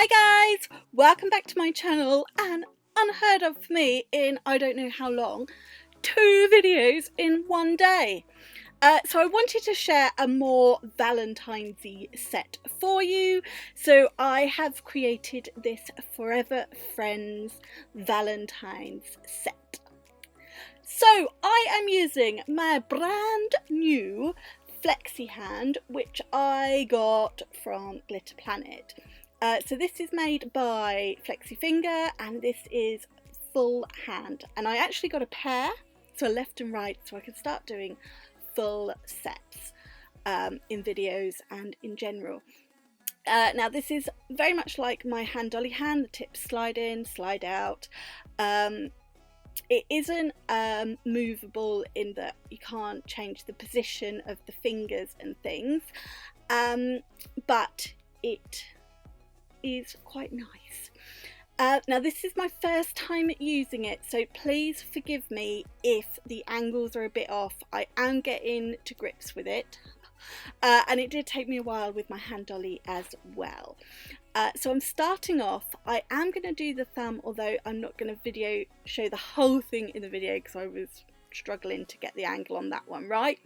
Hi guys, welcome back to my channel, and unheard of for me in I don't know how long, 2 videos in one day. So I wanted to share a more Valentine's-y set for you, so I have created this Forever Friends Valentine's set. So I am using my brand new Flexi hand, which I got from Glitter Planet. So this is made by Flexi Finger, and this is full hand, and I actually got a pair, so left and right, so I can start doing full sets in videos and in general. Now this is very much like my hand dolly hand, the tips slide in, slide out. It isn't movable in that you can't change the position of the fingers and things, but it is quite nice. Now this is my first time using it, so please forgive me if the angles are a bit off. I am getting to grips with it, and it did take me a while with my hand dolly as well. So I'm starting off. I am going to do the thumb, although I'm not going to show the whole thing in the video because I was struggling to get the angle on that one right.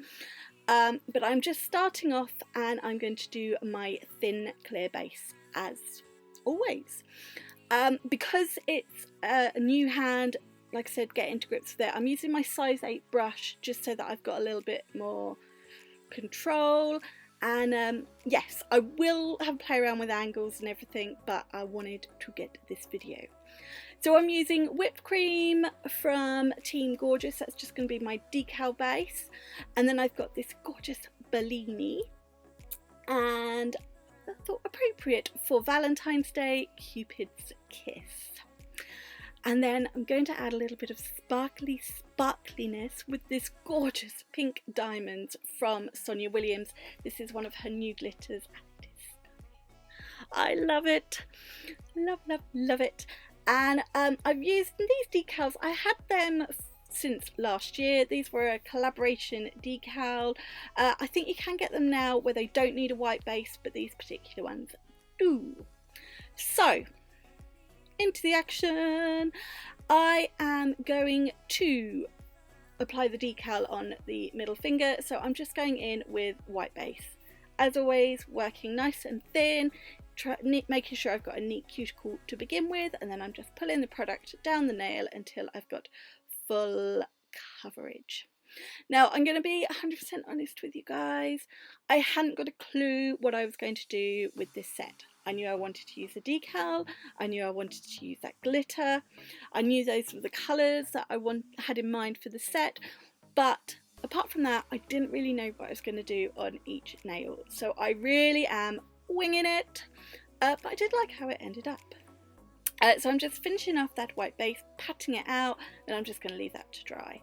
But I'm just starting off, and I'm going to do my thin clear base as always. Because it's a new hand, like I said, getting to grips with it, I'm using my size 8 brush just so that I've got a little bit more control. And yes, I will have a play around with angles and everything, but I wanted to get this video. So I'm using whipped cream from Team Gorgeous. That's just going to be my decal base, and then I've got this gorgeous Bellini, and I thought appropriate for Valentine's Day, Cupid's Kiss. And then I'm going to add a little bit of sparkliness with this gorgeous pink diamond from Sonia Williams. This is one of her new glitters, and it is stunning. I love it. Love, love, love it. And I've used these decals. I had them since last year. These were a collaboration decal. I think you can get them now where they don't need a white base, but these particular ones do. So into the action. I am going to apply the decal on the middle finger, so I'm just going in with white base. As always, working nice and thin, making sure I've got a neat cuticle to begin with, and then I'm just pulling the product down the nail until I've got full coverage. Now I'm going to be 100% honest with you guys. I hadn't got a clue what I was going to do with this set. I knew I wanted to use a decal, I knew I wanted to use that glitter, I knew those were the colours that I had in mind for the set, but apart from that I didn't really know what I was going to do on each nail. So I really am winging it, but I did like how it ended up. So I'm just finishing off that white base, patting it out, and I'm just going to leave that to dry.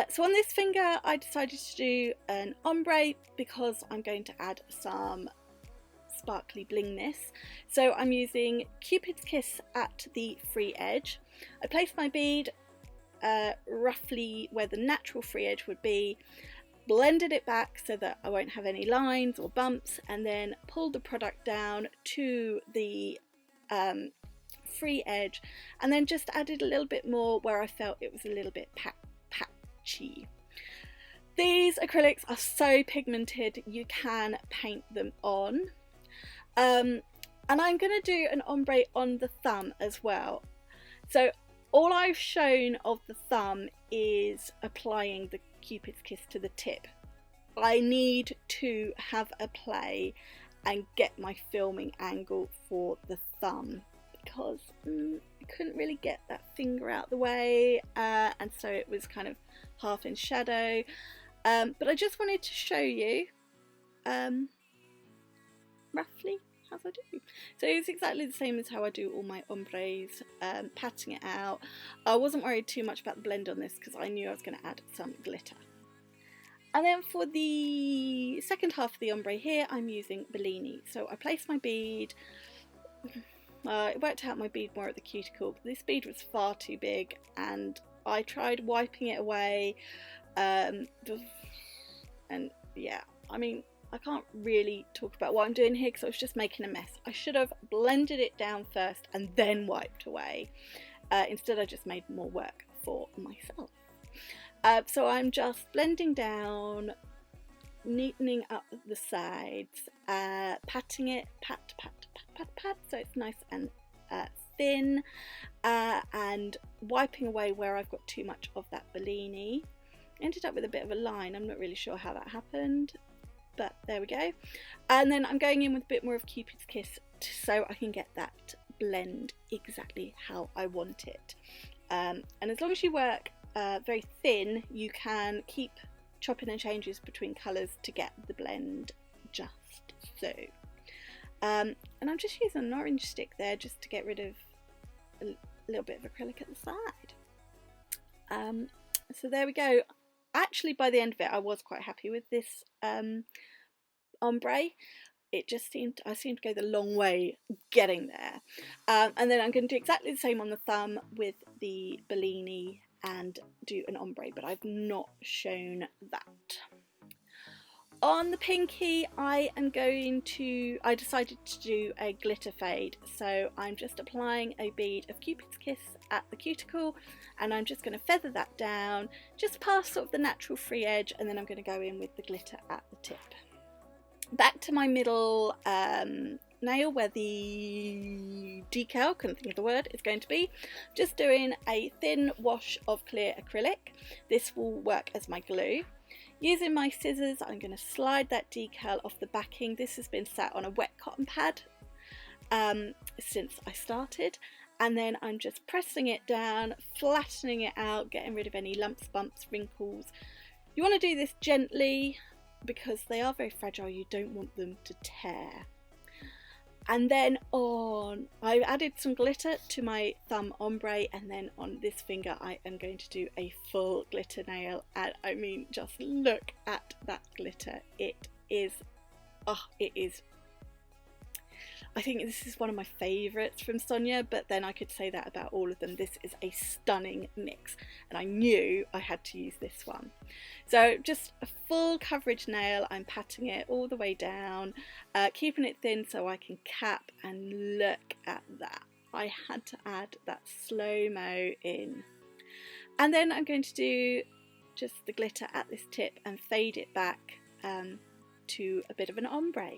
So on this finger I decided to do an ombre because I'm going to add some sparkly blingness. So I'm using Cupid's Kiss at the free edge. I placed my bead roughly where the natural free edge would be, blended it back so that I won't have any lines or bumps, and then pulled the product down to the free edge, and then just added a little bit more where I felt it was a little bit patchy. These acrylics are so pigmented you can paint them on. And I'm going to do an ombre on the thumb as well. So all I've shown of the thumb is applying the Cupid's Kiss to the tip. I need to have a play and get my filming angle for the thumb, because I couldn't really get that finger out the way, and so it was kind of half in shadow. But I just wanted to show you roughly how I do. So it's exactly the same as how I do all my ombres, patting it out. I wasn't worried too much about the blend on this because I knew I was going to add some glitter. And then for the second half of the ombre here, I'm using Bellini. So I placed my bead. It worked out my bead more at the cuticle, but this bead was far too big, and I tried wiping it away, and yeah, I mean, I can't really talk about what I'm doing here because I was just making a mess. I should have blended it down first and then wiped away. Instead I just made more work for myself. So I'm just blending down, neatening up the sides, patting it, pat, so it's nice and thin, and wiping away where I've got too much of that Bellini. Ended up with a bit of a line. I'm not really sure how that happened, but there we go. And then I'm going in with a bit more of Cupid's Kiss so I can get that blend exactly how I want it. And as long as you work very thin, you can keep chopping and changes between colours to get the blend just so. And I'm just using an orange stick there just to get rid of a little bit of acrylic at the side. So there we go. Actually, by the end of it, I was quite happy with this ombre. It just I seemed to go the long way getting there. And then I'm going to do exactly the same on the thumb with the Bellini and do an ombre, but I've not shown that. On the pinky, I decided to do a glitter fade, so I'm just applying a bead of Cupid's Kiss at the cuticle, and I'm just going to feather that down just past sort of the natural free edge, and then I'm going to go in with the glitter at the tip. Back to my middle nail where the decal, couldn't think of the word, is going to be. Just doing a thin wash of clear acrylic. This will work as my glue. Using my scissors, I'm going to slide that decal off the backing. This has been sat on a wet cotton pad since I started, and then I'm just pressing it down, flattening it out, getting rid of any lumps, bumps, wrinkles. You want to do this gently because they are very fragile. You don't want them to tear. And then I added some glitter to my thumb ombre, and then on this finger I am going to do a full glitter nail, and I mean, just look at that glitter. It is, I think this is one of my favourites from Sonia, but then I could say that about all of them. This is a stunning mix, and I knew I had to use this one. So just a full coverage nail, I'm patting it all the way down, keeping it thin so I can cap, and look at that. I had to add that slow-mo in. And then I'm going to do just the glitter at this tip and fade it back to a bit of an ombre.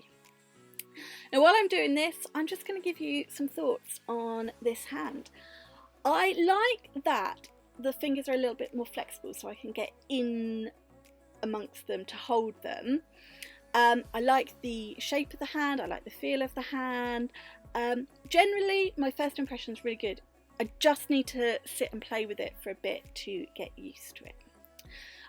Now while I'm doing this, I'm just going to give you some thoughts on this hand. I like that the fingers are a little bit more flexible so I can get in amongst them to hold them. I like the shape of the hand, I like the feel of the hand. Generally my first impression is really good. I just need to sit and play with it for a bit to get used to it.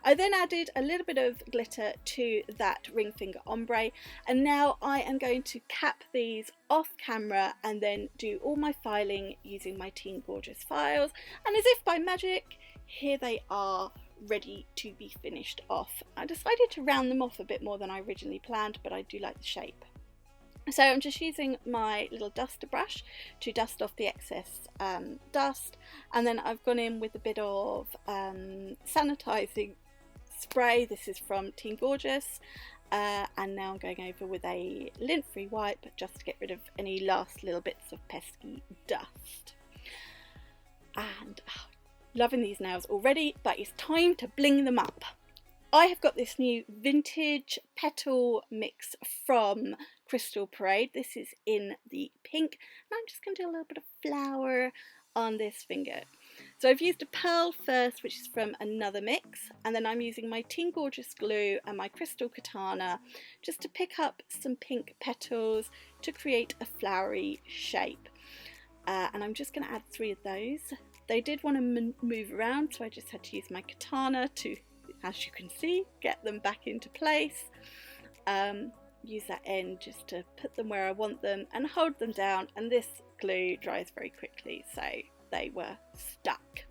I then added a little bit of glitter to that ring finger ombre, and now I am going to cap these off camera and then do all my filing using my Teen Gorgeous files, and as if by magic, here they are ready to be finished off. I decided to round them off a bit more than I originally planned, but I do like the shape. So I'm just using my little duster brush to dust off the excess dust, and then I've gone in with a bit of sanitizing spray. This is from Teen Gorgeous, and now I'm going over with a lint-free wipe just to get rid of any last little bits of pesky dust. And loving these nails already, but it's time to bling them up. I have got this new vintage Petal mix from Crystal Parade. This is in the pink, and I'm just going to do a little bit of flower on this finger. So I've used a pearl first, which is from another mix, and then I'm using my Teen Gorgeous glue and my crystal katana just to pick up some pink petals to create a flowery shape. And I'm just going to add 3 of those. They did want to move around, so I just had to use my katana to, as you can see, get them back into place. Use that end just to put them where I want them and hold them down, and this glue dries very quickly, so they were stuck.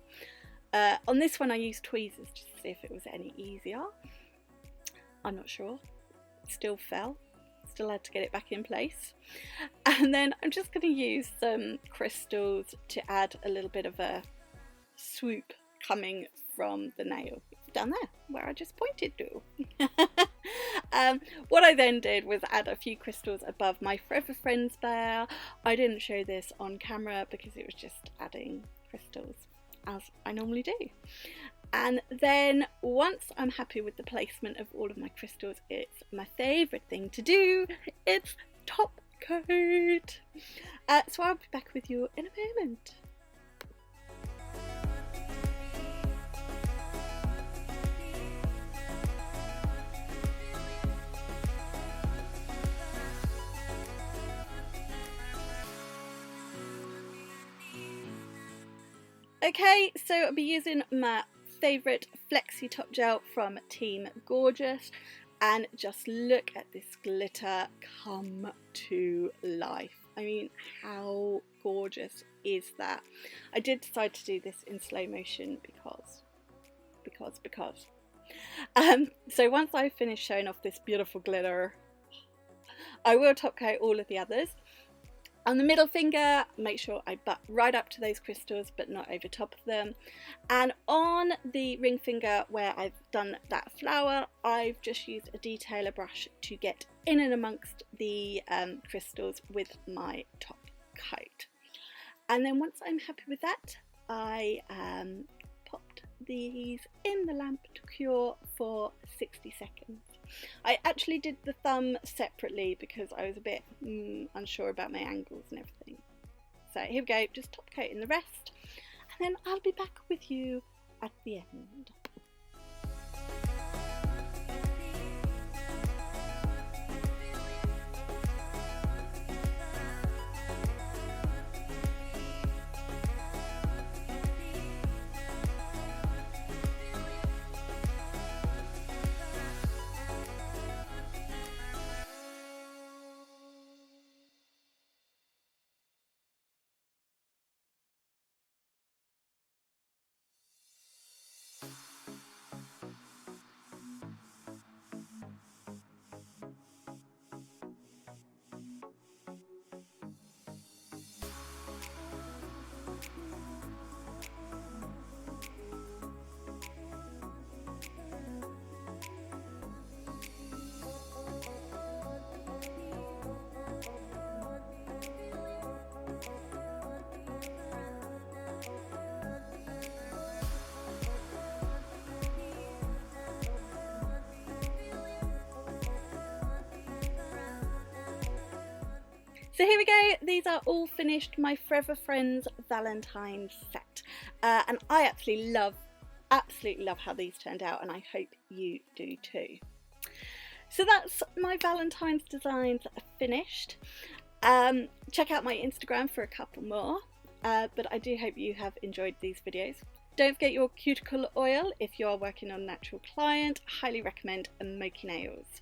On this one I used tweezers just to see if it was any easier. I'm not sure. It still fell. Still had to get it back in place. And then I'm just going to use some crystals to add a little bit of a swoop coming from the nail down there where I just pointed to. What I then did was add a few crystals above my Forever Friends bear. I didn't show this on camera because it was just adding crystals as I normally do. And then once I'm happy with the placement of all of my crystals, it's my favourite thing to do, it's top coat. So I'll be back with you in a moment. Okay, so I'll be using my favourite Flexi top gel from Team Gorgeous, and just look at this glitter come to life. I mean, how gorgeous is that? I did decide to do this in slow motion because. So once I finish showing off this beautiful glitter, I will top coat all of the others. On the middle finger, make sure I butt right up to those crystals but not over top of them. And on the ring finger where I've done that flower, I've just used a detailer brush to get in and amongst the crystals with my top coat. And then once I'm happy with that, I popped these in the lamp to cure for 60 seconds. I actually did the thumb separately because I was a bit unsure about my angles and everything. So here we go, just top coating the rest, and then I'll be back with you at the end. So here we go, these are all finished, my Forever Friends Valentines set. And I absolutely love how these turned out, and I hope you do too. So that's my Valentine's designs finished. Check out my Instagram for a couple more, but I do hope you have enjoyed these videos. Don't forget your cuticle oil if you are working on a natural client. Highly recommend Emoki nails.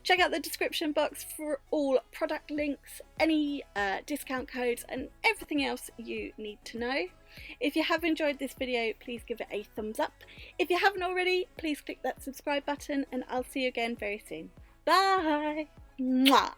Check out the description box for all product links, any discount codes and everything else you need to know. If you have enjoyed this video, please give it a thumbs up. If you haven't already, please click that subscribe button, and I'll see you again very soon. Bye! Mwah!